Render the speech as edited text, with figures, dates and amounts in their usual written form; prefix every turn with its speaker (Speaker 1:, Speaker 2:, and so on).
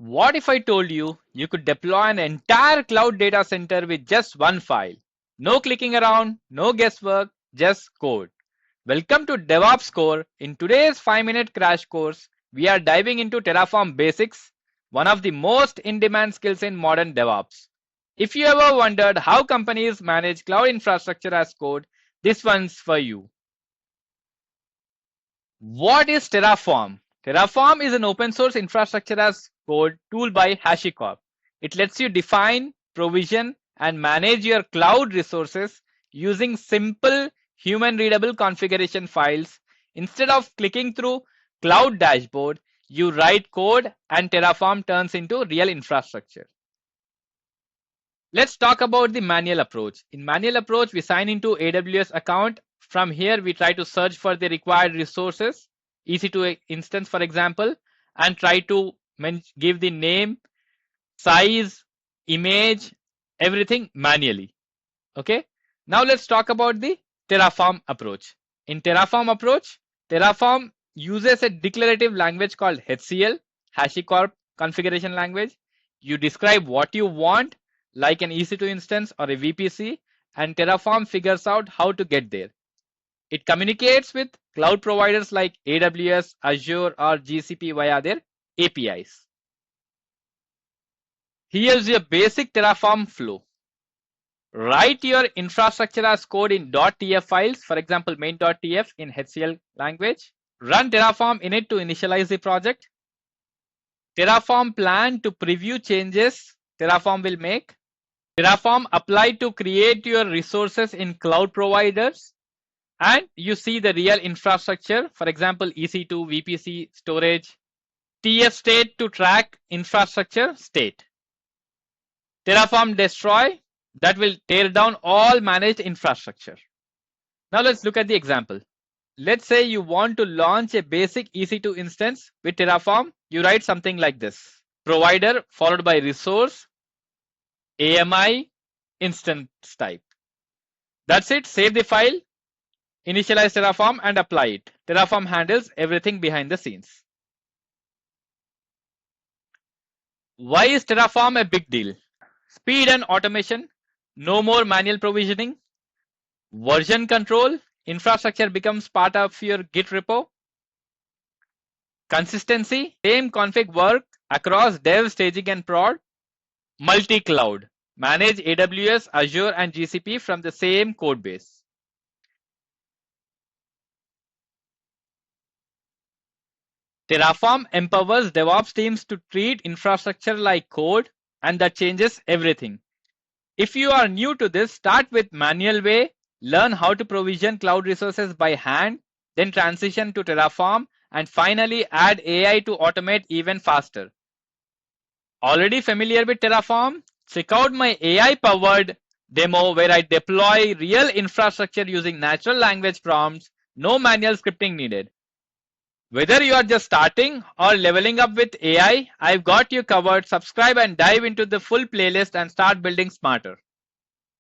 Speaker 1: What if I told you you could deploy an entire cloud data center with just one file? No clicking around, no guesswork, just code. Welcome to DevOps Core. In today's 5-minute crash course, we are diving into Terraform basics, one of the most in-demand skills in modern DevOps. If you ever wondered how companies manage cloud infrastructure as code, this one's for you. What is Terraform? Terraform is an open source infrastructure as code tool by HashiCorp. It lets you define, provision, and manage your cloud resources using simple human readable configuration files. Instead of clicking through cloud dashboard, you write code and Terraform turns into real infrastructure. Let's talk about the manual approach. In manual approach, we sign into AWS account. From here, we try to search for the required resources, EC2 instance, for example, and try to give the name, size, image, everything manually. Okay. Now let's talk about the Terraform approach. In Terraform approach, Terraform uses a declarative language called HCL, HashiCorp configuration language. You describe what you want, like an EC2 instance or a VPC, and Terraform figures out how to get there. It communicates with cloud providers like AWS, Azure, or GCP via their APIs. Here's your basic Terraform flow. Write your infrastructure as code in .tf files, for example, main.tf in HCL language. Run Terraform init to initialize the project. Terraform plan to preview changes Terraform will make. Terraform apply to create your resources in cloud providers. And you see the real infrastructure, for example, EC2, VPC, storage. TF state to track infrastructure state. Terraform destroy, that will tear down all managed infrastructure. Now let's look at the example. Let's say you want to launch a basic EC2 instance with Terraform. You write something like this: provider followed by resource, AMI, instance type. That's it. Save the file, initialize Terraform and apply it. Terraform handles everything behind the scenes. Why is Terraform a big deal? Speed and automation, no more manual provisioning. Version control, infrastructure becomes part of your Git repo. Consistency, same config work across dev, staging and prod. Multi-cloud, manage AWS, Azure and GCP from the same code base. Terraform empowers DevOps teams to treat infrastructure like code, and that changes everything. If you are new to this, start with manual way, learn how to provision cloud resources by hand, then transition to Terraform, and finally add AI to automate even faster. Already familiar with Terraform? Check out my AI-powered demo where I deploy real infrastructure using natural language prompts, no manual scripting needed. Whether you are just starting or leveling up with AI, I've got you covered. Subscribe and dive into the full playlist and start building smarter.